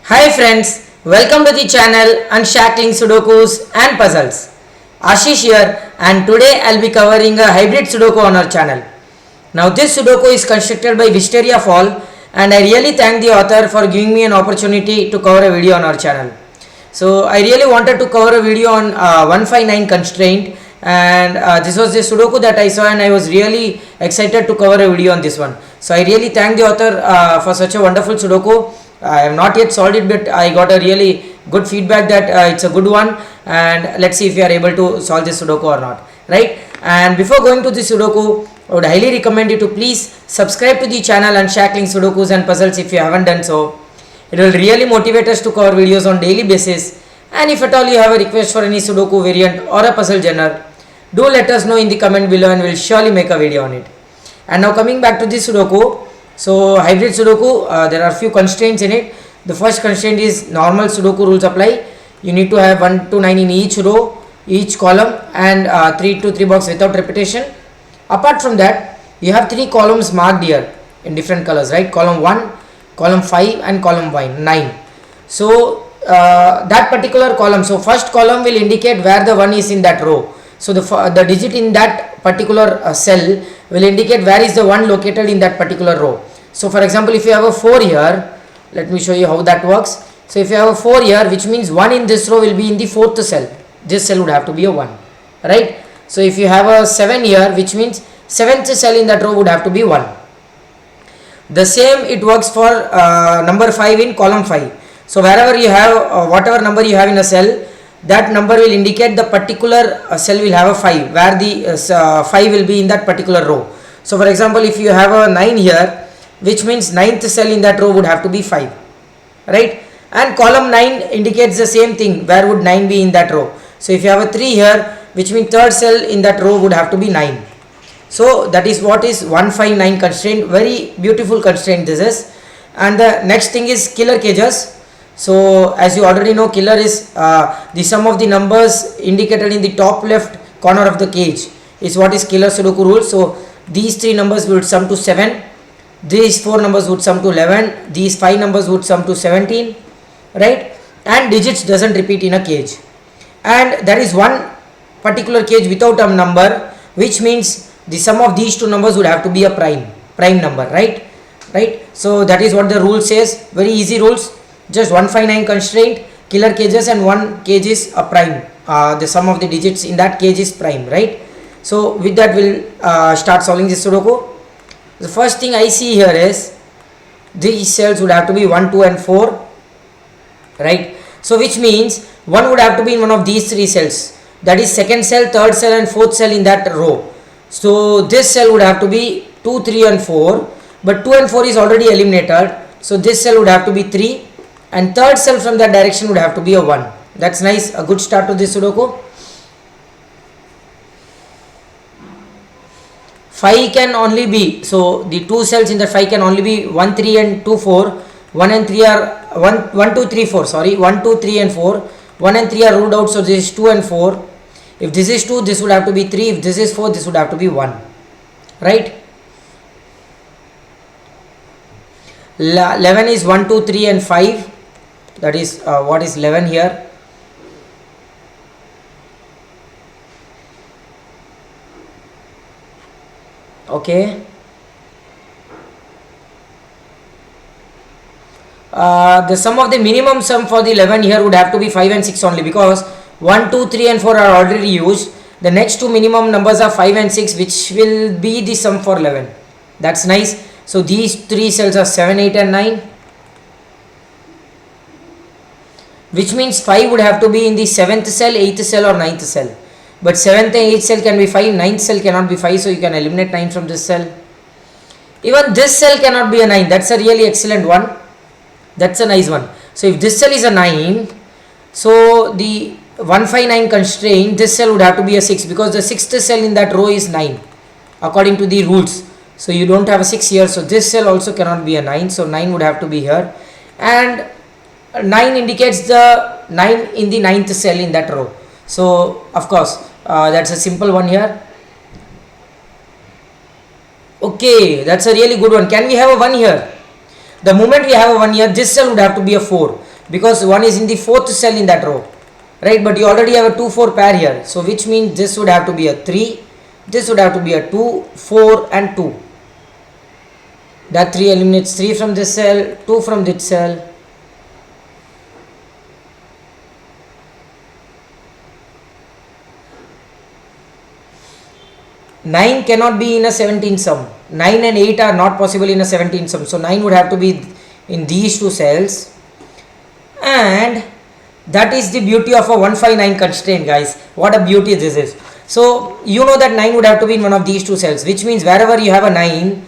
Hi friends, welcome to the channel Unshackling Sudokus and Puzzles. Ashish here, and today I'll be covering a hybrid Sudoku on our channel. Now this Sudoku is constructed by Wisteria Fall, and I really thank the author for giving me an opportunity to cover a video on our channel. So I really wanted to cover a video on 159 constraint, and this was the Sudoku that I saw and I was really excited to cover a video on this one. So I really thank the author for such a wonderful Sudoku. I have not yet solved it, but I got a really good feedback that it's a good one, and let's see if we are able to solve this Sudoku or not, right? And before going to this Sudoku, I would highly recommend you to please subscribe to the channel Unshackling Sudokus and Puzzles if you haven't done so. It will really motivate us to cover videos on daily basis, and if at all you have a request for any Sudoku variant or a puzzle genre, do let us know in the comment below and we'll surely make a video on it. And now coming back to this Sudoku. So hybrid Sudoku, there are few constraints in it. The first constraint is normal Sudoku rules apply. You need to have 1 to 9 in each row, each column, and 3 to 3 box without repetition. Apart from that, you have 3 columns marked here in different colors, right? Column 1, column 5 and column 9. So that particular column, so first column will indicate where the 1 is in that row. So the digit in that particular cell will indicate where is the 1 located in that particular row. So for example, if you have a 4 here, let me show you how that works. So if you have a 4 here, which means 1 in this row will be in the 4th cell. This cell would have to be a 1, right? So if you have a 7 here, which means 7th cell in that row would have to be 1. The same it works for number 5 in column 5. So wherever you have whatever number you have in a cell, that number will indicate the particular cell will have a 5, where the 5 will be in that particular row. So for example, if you have a 9 here, which means 9th cell in that row would have to be 5, right? And column 9 indicates the same thing, where would 9 be in that row. So if you have a 3 here, which means 3rd cell in that row would have to be 9. So that is what is 159 constraint. Very beautiful constraint this is. And the next thing is killer cages. So as you already know, killer is the sum of the numbers indicated in the top left corner of the cage is what is killer Sudoku rule. So these 3 numbers would sum to 7, these 4 numbers would sum to 11, these 5 numbers would sum to 17, right? And digits doesn't repeat in a cage. And there is one particular cage without a number, which means the sum of these 2 numbers would have to be a prime number, right? So that is what the rule says. Very easy rules. Just 159 constraint, killer cages, and one cage is a prime. The sum of the digits in that cage is prime, right? So with that we'll start solving this Sudoku. The first thing I see here is these cells would have to be 1, 2 and 4, right? So which means 1 would have to be in one of these 3 cells, that is 2nd cell, 3rd cell and 4th cell in that row. So this cell would have to be 2, 3 and 4, but 2 and 4 is already eliminated. So this cell would have to be 3. And 3rd cell from that direction would have to be a 1. That's nice, a good start to this Sudoku. 5 can only be, so the 2 cells in the 5 can only be 1, 3 and 2, 4. 1 and 3 are 1, 2, 3, 4, sorry, 1, 2, 3 and 4. 1 and 3 are ruled out, so this is 2 and 4. If this is 2, this would have to be 3. If this is 4, this would have to be 1, right? 11 is 1, 2, 3 and 5. That is what is 11 here. Okay. The sum of the minimum sum for the 11 here would have to be 5 and 6 only, because 1, 2, 3 and 4 are already used. The next 2 minimum numbers are 5 and 6, which will be the sum for 11. That's nice. So these 3 cells are 7, 8 and 9. Which means 5 would have to be in the 7th cell, 8th cell or 9th cell. But 7th and 8th cell can be 5, 9th cell cannot be 5, so you can eliminate 9 from this cell. Even this cell cannot be a 9, that's a really excellent one. That's a nice one. So if this cell is a 9, so the 159 constraint, this cell would have to be a 6, because the 6th cell in that row is 9 according to the rules. So you don't have a 6 here, so this cell also cannot be a 9, so 9 would have to be here. And 9 indicates the 9 in the 9th cell in that row. So of course that's a simple one here. Okay, that's a really good one. Can we have a 1 here? The moment we have a 1 here, this cell would have to be a 4, because 1 is in the 4th cell in that row, right? But you already have a 2 4 pair here, so which means this would have to be a 3, this would have to be a 2, 4 and 2. That 3 eliminates 3 from this cell, 2 from this cell. Nine cannot be in a 17 sum. 9 and 8 are not possible in a 17 sum. So 9 would have to be in these two cells. And that is the beauty of a 159 constraint, guys. What a beauty this is. So you know that 9 would have to be in one of these two cells, which means wherever you have a 9,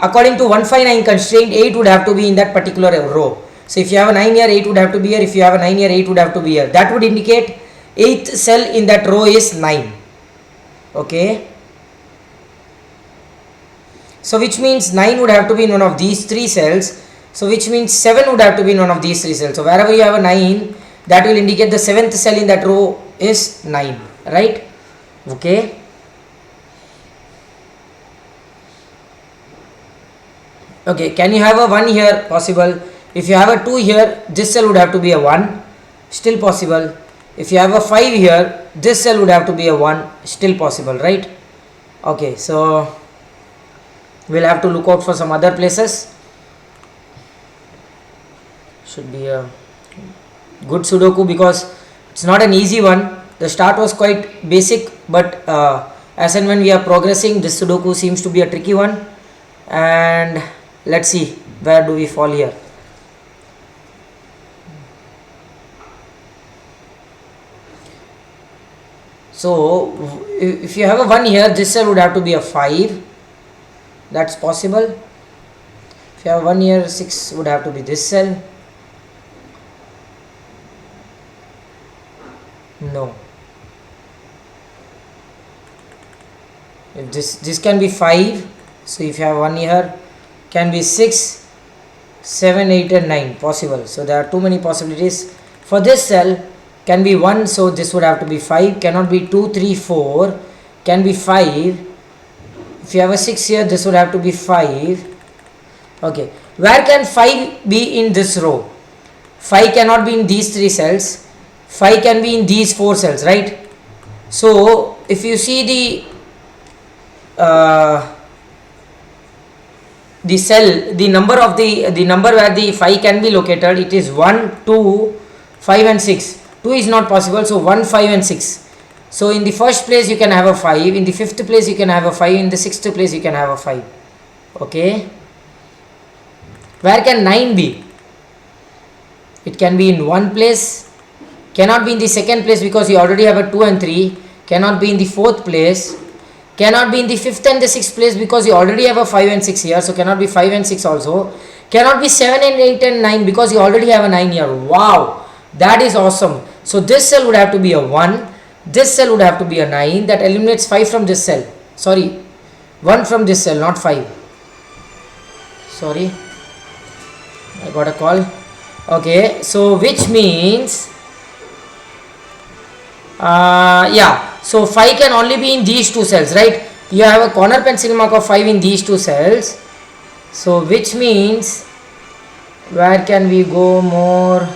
according to 159 constraint, 8 would have to be in that particular row. So if you have a 9 here, 8 would have to be here. If you have a 9 here, 8 would have to be here. That would indicate 8th cell in that row is 9. Okay. So which means 9 would have to be in one of these three cells. So which means 7 would have to be in one of these three cells. So wherever you have a 9, that will indicate the 7th cell in that row is 9. Right. Okay. Okay. Can you have a 1 here? Possible. If you have a 2 here, this cell would have to be a 1. Still possible. If you have a 5 here, this cell would have to be a 1. Still possible, right? Okay, so we'll have to look out for some other places. Should be a good Sudoku because it's not an easy one. The start was quite basic, but as and when we are progressing, this Sudoku seems to be a tricky one. And let's see, where do we fall here? So if you have a 1 here, this cell would have to be a 5. That's possible. If you have 1 here, 6 would have to be this cell. No. If this can be 5. So if you have 1 here, can be 6, 7, 8 and 9 possible. So there are too many possibilities. For this cell, can be 1, so this would have to be 5, cannot be 2, 3, 4, can be 5. If you have a 6 here, this would have to be 5. Okay, where can 5 be in this row? 5 cannot be in these 3 cells, 5 can be in these 4 cells, right? So if you see the cell, the number where the 5 can be located, it is 1, 2, 5 and 6. 2 is not possible, so 1, 5 and 6. So in the first place you can have a 5, in the 5th place you can have a 5, in the 6th place you can have a 5. Okay. Where can 9 be? It can be in one place, cannot be in the second place because you already have a 2 and 3, cannot be in the 4th place, cannot be in the 5th and the 6th place because you already have a 5 and 6 here, so cannot be 5 and 6 also, cannot be 7 and 8 and 9 because you already have a 9 here. Wow, that is awesome. So this cell would have to be a 1, this cell would have to be a 9, that eliminates 5 from this cell, sorry, 1 from this cell, not 5, sorry, I got a call. Okay, so which means yeah, so 5 can only be in these two cells, right? You have a corner pencil mark of 5 in these two cells, so which means where can we go more?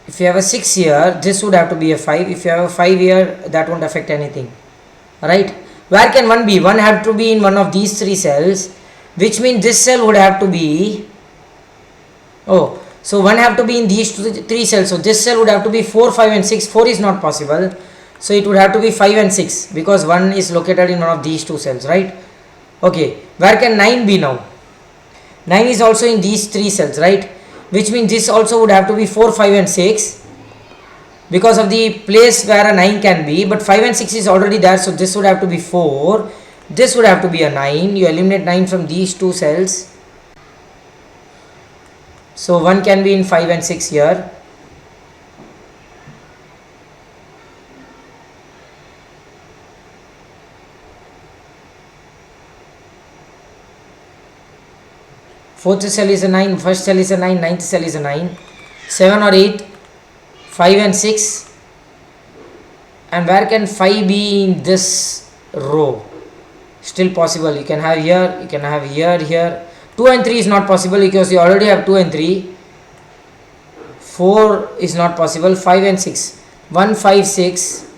If you have a 6 here, this would have to be a 5. If you have a 5 here, that won't affect anything, right? Where can 1 be? 1 have to be in one of these 3 cells, which means this cell would have to be, oh, so 1 have to be in these 3 cells, so this cell would have to be 4, 5 and 6. 4 is not possible, so it would have to be 5 and 6 because 1 is located in one of these 2 cells, right? Okay, where can 9 be now? 9 is also in these 3 cells, right? Which means this also would have to be 4, 5 and 6 because of the place where a 9 can be, but 5 and 6 is already there, so this would have to be 4, this would have to be a 9. You eliminate 9 from these 2 cells, so 1 can be in 5 and 6 here. Fourth cell is a 9, first cell is a 9, ninth cell is a 9, 7 or 8, 5 and 6. And where can 5 be in this row? Still possible. You can have here, you can have here. 2 and 3 is not possible because you already have 2 and 3. 4 is not possible. 5 and 6. 1, 5, 6.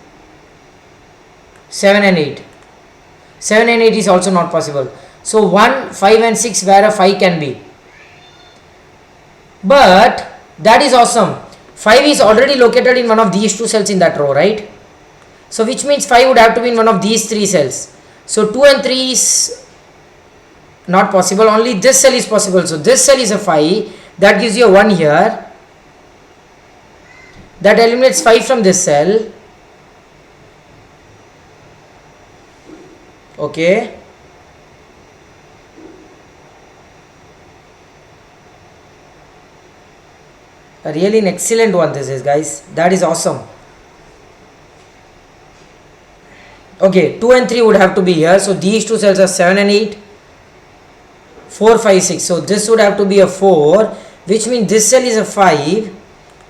7 and 8. 7 and 8 is also not possible. So 1, 5 and 6 where a 5 can be. But that is awesome. 5 is already located in one of these two cells in that row, right? So which means 5 would have to be in one of these three cells. So 2 and 3 is not possible. Only this cell is possible. So this cell is a 5. That gives you a 1 here. That eliminates 5 from this cell. Okay. A really an excellent one this is, guys. That is awesome. Okay, 2 and 3 would have to be here. So these two cells are 7 and 8. 4, 5, 6. So this would have to be a 4, which means this cell is a 5.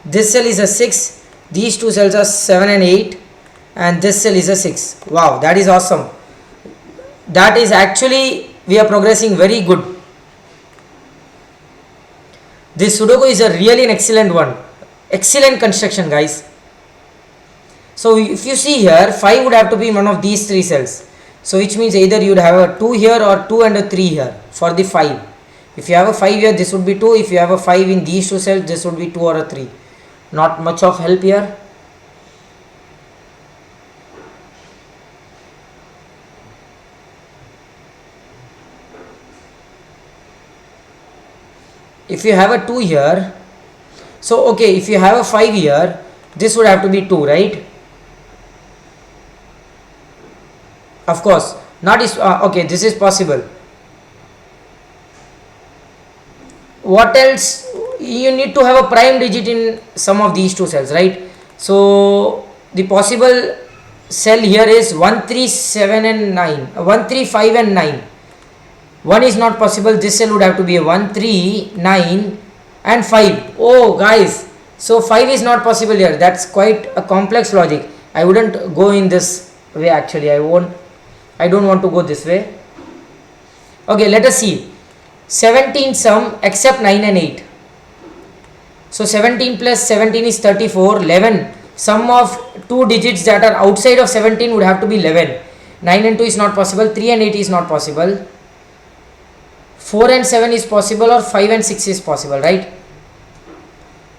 This cell is a 6. These two cells are 7 and 8. And this cell is a 6. Wow, that is awesome. That is actually, we are progressing very good. This Sudoku is a really an excellent one. Excellent construction, guys. So if you see here, 5 would have to be in one of these three cells. So which means either you would have a 2 here or 2 and a 3 here for the 5. If you have a 5 here, this would be 2. If you have a 5 in these two cells, this would be 2 or a 3. Not much of help here. If you have a 2 here, so okay, if you have a 5 here, this would have to be 2, right? Of course, not is okay, this is possible. What else? You need to have a prime digit in some of these two cells, right? So the possible cell here is 1, 3, 7 and 9, 1, 3, 5 and 9. 1 is not possible. This cell would have to be a 1, 3, 9 and 5. Oh guys, so 5 is not possible here. That's quite a complex logic. I wouldn't go in this way actually. I don't want to go this way. Okay, let us see. 17 sum except 9 and 8. So 17 plus 17 is 34. 11. Sum of two digits that are outside of 17 would have to be 11. 9 and 2 is not possible. 3 and 8 is not possible. 4 and 7 is possible, or 5 and 6 is possible, right?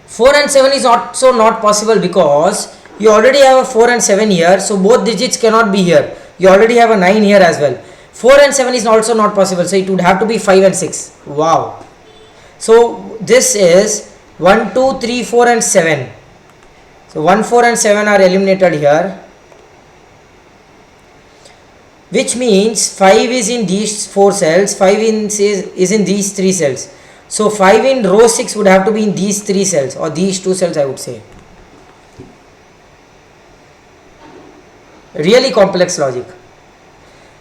4 and 7 is also not possible because you already have a 4 and 7 here. So both digits cannot be here. You already have a 9 here as well. 4 and 7 is also not possible. So it would have to be 5 and 6. Wow. So this is 1, 2, 3, 4 and 7. So 1, 4 and 7 are eliminated here. Which means 5 is in these 4 cells, 5 is in these 3 cells. So 5 in row 6 would have to be in these 3 cells, or these 2 cells I would say. Really complex logic.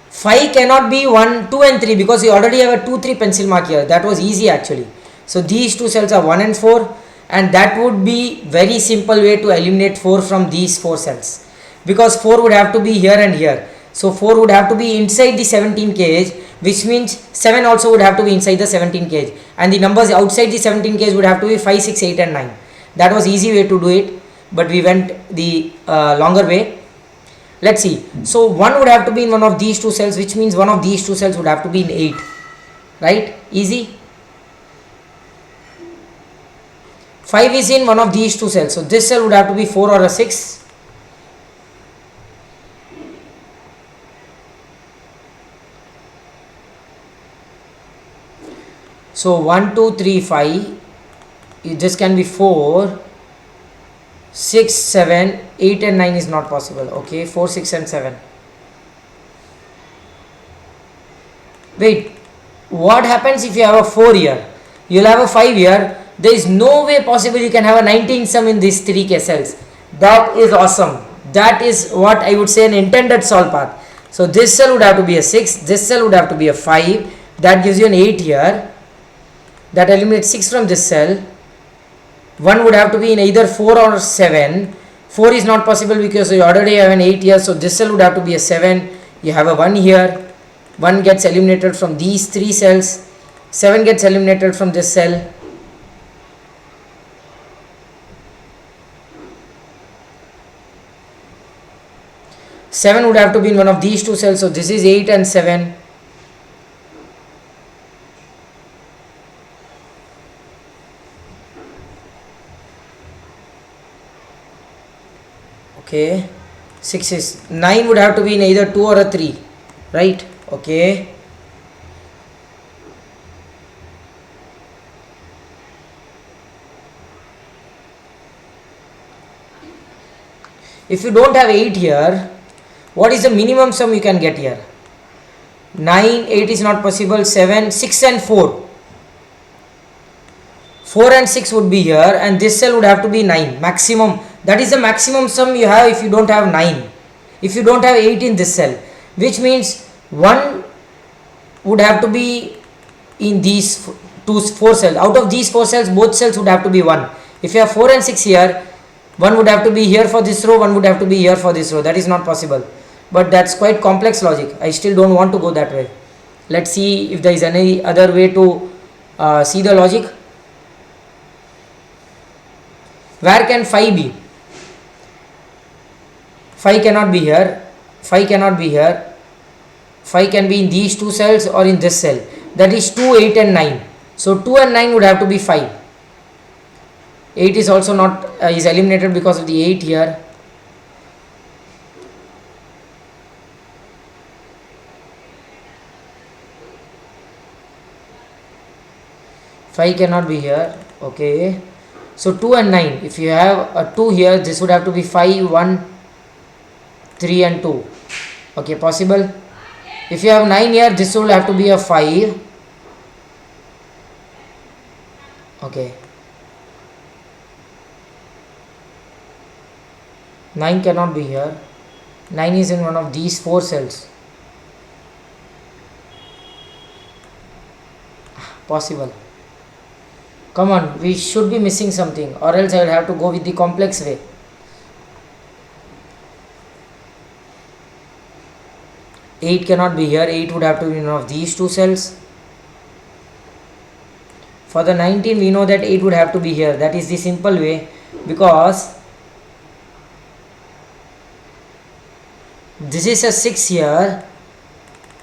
5 cannot be 1, 2 and 3 because you already have a 2, 3 pencil mark here. That was easy actually. So these 2 cells are 1 and 4, and that would be very simple way to eliminate 4 from these 4 cells. Because 4 would have to be here and here. So 4 would have to be inside the 17 cage, which means 7 also would have to be inside the 17 cage. And the numbers outside the 17 cage would have to be 5, 6, 8 and 9. That was easy way to do it, but we went the longer way. Let's see. So 1 would have to be in one of these 2 cells, which means one of these 2 cells would have to be in 8. Right? Easy. 5 is in one of these 2 cells. So this cell would have to be 4 or a 6. So 1, 2, 3, 5, this can be 4, 6, 7, 8 and 9 is not possible. Okay, 4, 6 and 7. Wait, what happens if you have a 4 here? You will have a 5 here. There is no way possible you can have a 19 sum in these 3 K cells. That is awesome. That is what I would say an intended solve path. So this cell would have to be a 6, this cell would have to be a 5. That gives you an 8 here. That eliminates 6 from this cell. 1 would have to be in either 4 or 7. 4 is not possible because you already have an 8 here, so this cell would have to be a 7. You have a 1 here. 1 gets eliminated from these 3 cells. 7 gets eliminated from this cell. Seven would have to be in one of these two cells, so this is 8 and 7. Okay, 6 is 9 would have to be in either 2 or a 3, right? Okay. If you don't have 8 here, what is the minimum sum you can get here? 9, 8 is not possible, 7, 6 and 4. 4 and 6 would be here, and this cell would have to be 9, maximum. That is the maximum sum you have if you don't have 9. If you don't have 8 in this cell, which means 1 would have to be in these 4 cells. Out of these 4 cells, both cells would have to be 1. If you have 4 and 6 here, 1 would have to be here for this row, 1 would have to be here for this row. That is not possible. But that's quite complex logic. I still don't want to go that way. Let's see if there is any other way to see the logic. Where can 5 be? 5 cannot be here. 5 cannot be here. 5 can be in these two cells or in this cell. That is 2, 8 and 9. So 2 and 9 would have to be 5. 8 is also not is eliminated because of the 8 here. Five cannot be here. Okay. So 2 and 9. If you have a 2 here, this would have to be 5, 1, 3 and 2. Okay, possible. If you have 9 here, this will have to be a 5. Okay. 9 cannot be here. 9 is in one of these 4 cells. Possible. Come on, we should be missing something, or else I will have to go with the complex way. Eight cannot be here. 8 would have to be in one of these two cells. For the 19, we know that 8 would have to be here. That is the simple way, because this is a 6 here.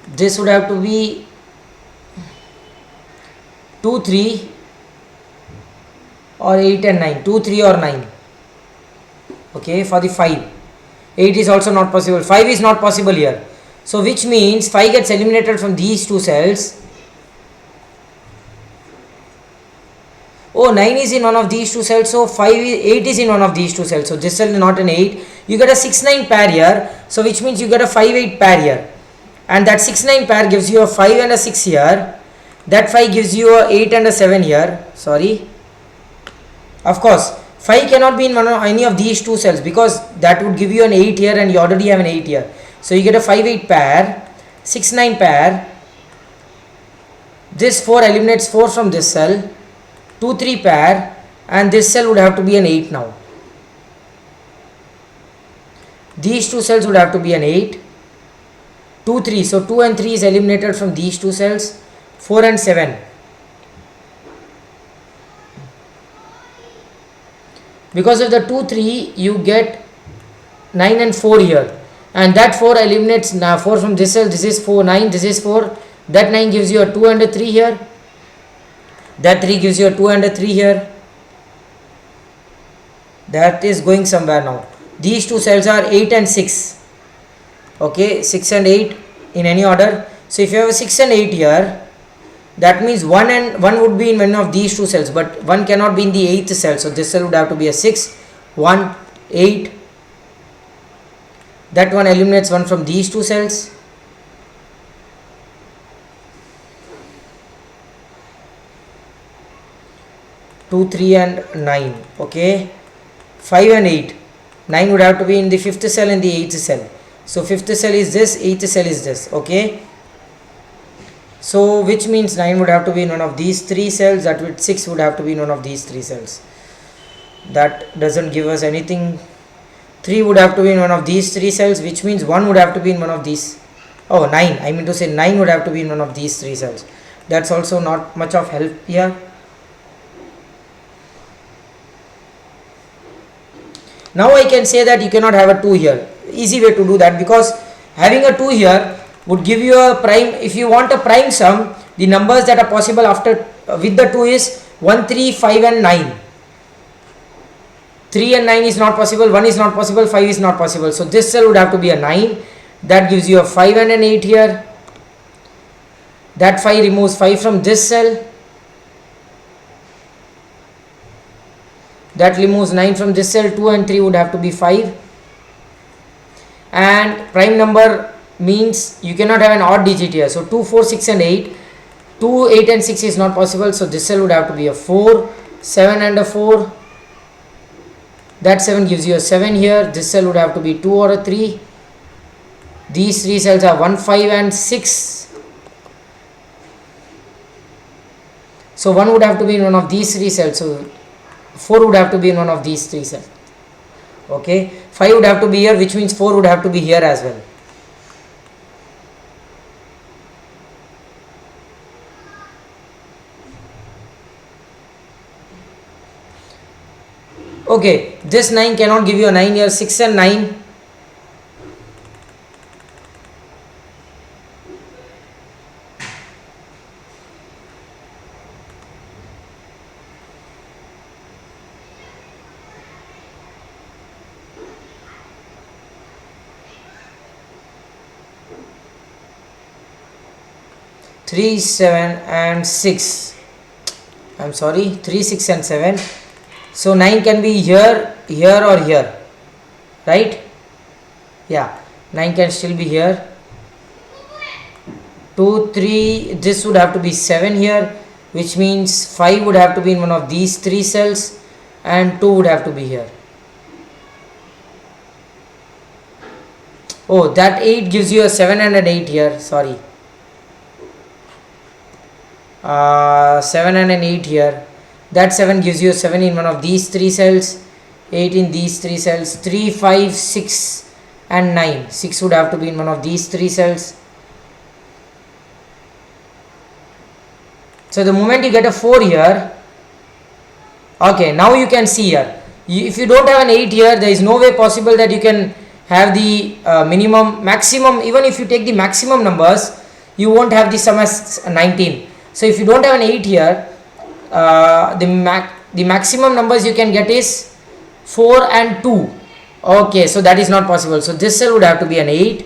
This would have to be 2, 3 or 8 and 9. 2, 3 or 9. Okay, for the 5. 8 is also not possible. 5 is not possible here. So which means 5 gets eliminated from these two cells. Oh, 9 is in one of these two cells. So 8 is in one of these two cells. So this cell is not an 8. You get a 6-9 pair here. So which means you get a 5-8 pair here. And that 6-9 pair gives you a 5 and a 6 here. That 5 gives you a 8 and a 7 here. Sorry. Of course, 5 cannot be in any of these two cells, because that would give you an 8 here and you already have an 8 here. So you get a 5-8 pair, 6-9 pair. This 4 eliminates 4 from this cell. 2-3 pair, and this cell would have to be an 8 now. These two cells would have to be an 8. 2-3, so 2 and 3 is eliminated from these two cells. 4 and 7. Because of the 2-3, you get 9 and 4 here, and that 4 eliminates 4 from this cell. This is 4, 9, this is 4. That 9 gives you a 2 and a 3 here. That 3 gives you a 2 and a 3 here. That is going somewhere now. These two cells are 8 and 6. Okay, 6 and 8 in any order. So if you have a 6 and 8 here, that means 1 would be in one of these two cells, but 1 cannot be in the 8th cell. So this cell would have to be a 6, 1, 8. That one eliminates 1 from these two cells. Two, 3 and 9. Okay. 5 and 8. 9 would have to be in the 5th cell and the 8th cell. So 5th cell is this, 8th cell is this. Okay. So which means 9 would have to be in one of these 3 cells. That with 6 would have to be in one of these 3 cells. that doesn't give us anything. 3 would have to be in one of these 3 cells, which means 1 would have to be in one of these. Oh, 9, I mean to say 9 would have to be in one of these 3 cells. That's also not much of help here. Now I can say that you cannot have a 2 here. Easy way to do that, because having a 2 here would give you a prime. If you want a prime sum, the numbers that are possible after with the 2 is 1, 3, 5 and 9. 3 and 9 is not possible, 1 is not possible, 5 is not possible. So this cell would have to be a 9. That gives you a 5 and an 8 here. That 5 removes 5 from this cell. That removes 9 from this cell. 2 and 3 would have to be 5. And prime number means you cannot have an odd digit here. So 2, 4, 6 and 8. 2, 8 and 6 is not possible. So this cell would have to be a 4. 7 and a 4. That 7 gives you a 7 here. This cell would have to be 2 or a 3. These 3 cells are 1, 5 and 6. So 1 would have to be in one of these 3 cells. So 4 would have to be in one of these 3 cells. Okay. 5 would have to be here, which means 4 would have to be here as well. Okay, this 9 cannot give you a 9 here. 6 and 9. Three, 7 and 6. I'm sorry, 3, 6 and 7. So 9 can be here, here or here, right? Yeah, 9 can still be here. 2, 3, this would have to be 7 here, which means 5 would have to be in one of these 3 cells and 2 would have to be here. Oh, that 8 gives you a 7 and an 8 here, sorry. 7 and an 8 here. That 7 gives you a 7 in one of these 3 cells, 8 in these 3 cells, 3, 5, 6 and 9. 6 would have to be in one of these 3 cells. So the moment you get a 4 here, okay, now you can see here. If you don't have an 8 here, there is no way possible that you can have the minimum, maximum. Even if you take the maximum numbers, you won't have the sum as 19. So if you don't have an 8 here, the maximum numbers you can get is 4 and 2. Okay, so that is not possible. So this cell would have to be an 8.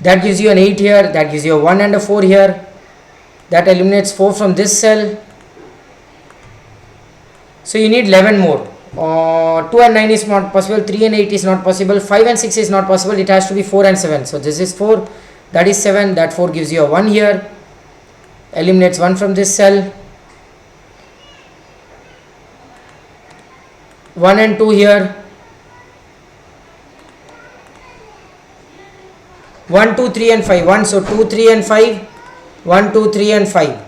That gives you an 8 here. That gives you a 1 and a 4 here. That eliminates 4 from this cell. So you need 11 more. 2 and 9 is not possible. 3 and 8 is not possible. 5 and 6 is not possible. It has to be 4 and 7. So this is 4. That is 7. That 4 gives you a 1 here. Eliminates 1 from this cell. 1 and 2 here. 1, 2, 3 and 5. 1, so 2, 3 and 5. 1, 2, 3 and 5.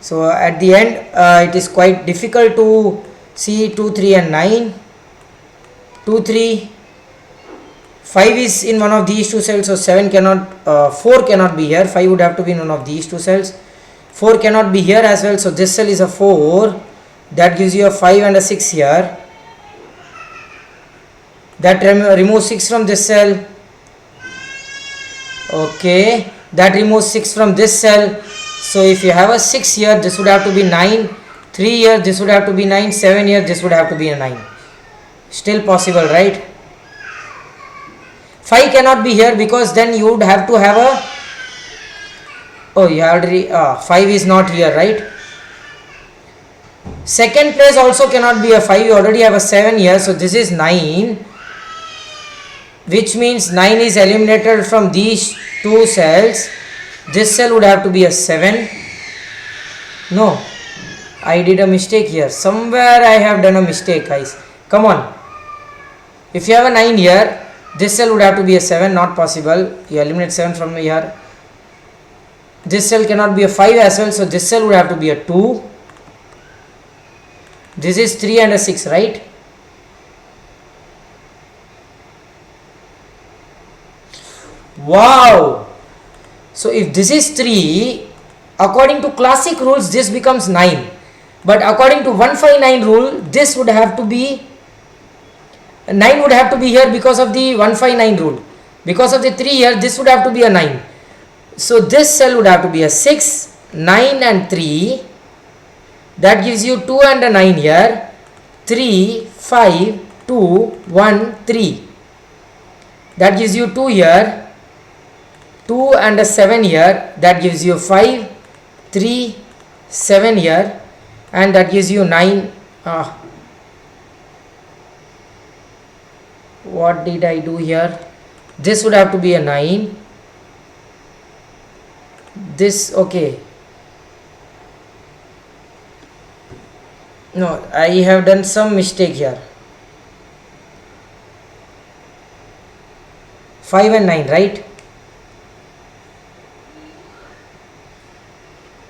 So at the end it is quite difficult to see 2, 3 and 9. 2, 3. 5 is in one of these 2 cells, so 7 cannot, 4 cannot be here. 5 would have to be in one of these 2 cells. 4 cannot be here as well, so this cell is a 4. That gives you a 5 and a 6 here. That removes 6 from this cell. Okay, that removes 6 from this cell. So if you have a 6 here, this would have to be 9. 3 here, this would have to be 9. 7 here, this would have to be a 9. Still possible, right? 5 cannot be here because then you would have to have a, oh, you already, 5 is not here, right? Second place also cannot be a 5. You already have a 7 here, so this is 9, which means 9 is eliminated from these 2 cells. This cell would have to be a 7. No, I did a mistake here. Somewhere I have done a mistake, guys. Come on. If you have a 9 here, this cell would have to be a 7, not possible. You eliminate 7 from here. This cell cannot be a 5 as well, so this cell would have to be a 2. This is 3 and a 6, right? Wow! So if this is 3, according to classic rules, this becomes 9. But according to 159 rule, this would have to be 9 would have to be here because of the 159 rule. Because of the 3 here, this would have to be a 9. So this cell would have to be a 6, 9 and 3. That gives you 2 and a 9 here. 3, 5, 2, 1, 3. That gives you 2 here. 2 and a 7 here. That gives you 5, 3, 7 here. And that gives you 9. What did I do here? This would have to be a 9. This, okay. No, I have done some mistake here. 5 and 9, right?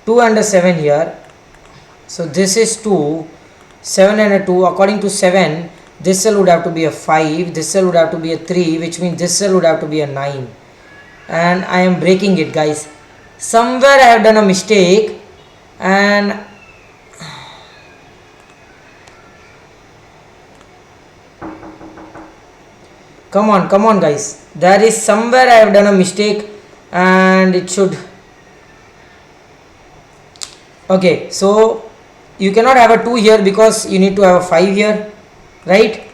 2 and a 7 here. So this is 2, 7 and a 2. According to 7, this cell would have to be a 5, this cell would have to be a 3, which means this cell would have to be a 9. And I am breaking it, guys. Somewhere I have done a mistake, and come on guys, there is somewhere I have done a mistake, and it should, okay, so you cannot have a 2 here because you need to have a 5 here, right?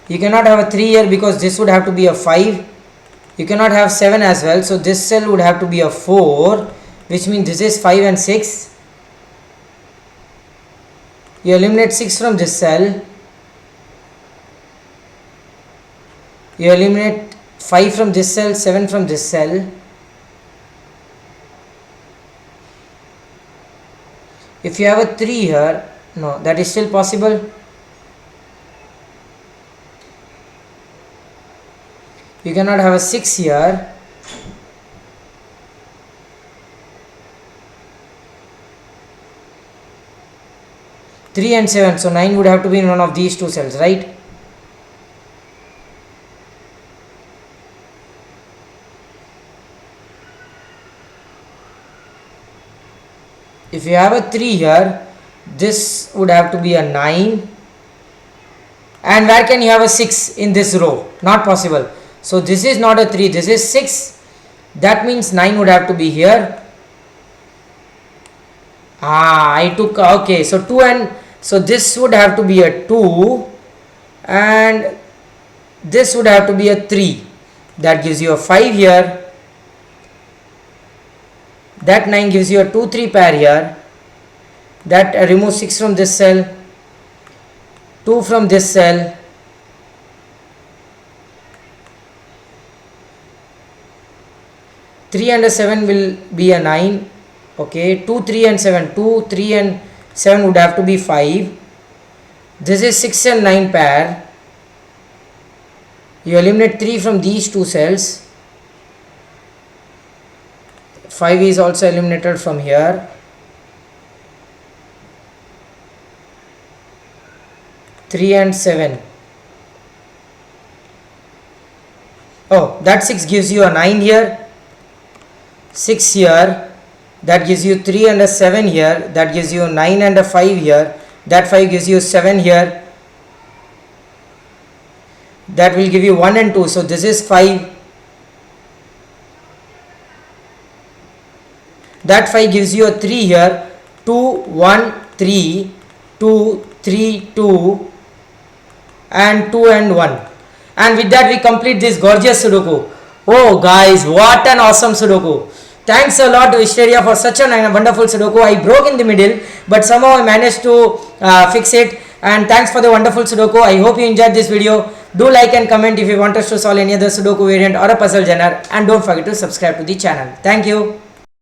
You cannot have a 3 here because this would have to be a 5. You cannot have 7 as well, so this cell would have to be a 4, which means this is 5 and 6. You eliminate 6 from this cell. You eliminate 5 from this cell, 7 from this cell. If you have a 3 here, no, that is still possible. You cannot have a 6 here. Three and 7, so 9 would have to be in one of these two cells, right? If you have a 3 here, this would have to be a 9. And where can you have a 6 in this row? Not possible. So this is not a 3, this is 6. That means 9 would have to be here. I took, okay, so 2 and, so this would have to be a 2. And this would have to be a 3. That gives you a 5 here. That 9 gives you a 2, 3 pair here. That removes 6 from this cell. 2 from this cell. 3 and a 7 will be a 9. Okay, 2, 3 and 7. 2, 3 and 7 would have to be 5. This is 6 and 9 pair. You eliminate 3 from these two cells. 5 is also eliminated from here. 3 and 7. Oh, that 6 gives you a 9 here. 6 here. That gives you 3 and a 7 here. That gives you 9 and a 5 here. That 5 gives you 7 here. That will give you 1 and 2. So this is 5. That 5 gives you a 3 here. 2, 1, 3, 2, 3, 2 and 2 and 1. And with that we complete this gorgeous Sudoku. Oh guys, what an awesome Sudoku. Thanks a lot to Wisteria for such a wonderful Sudoku. I broke in the middle, but somehow I managed to fix it. And thanks for the wonderful Sudoku. I hope you enjoyed this video. Do like and comment if you want us to solve any other Sudoku variant or a puzzle genre. And don't forget to subscribe to the channel. Thank you.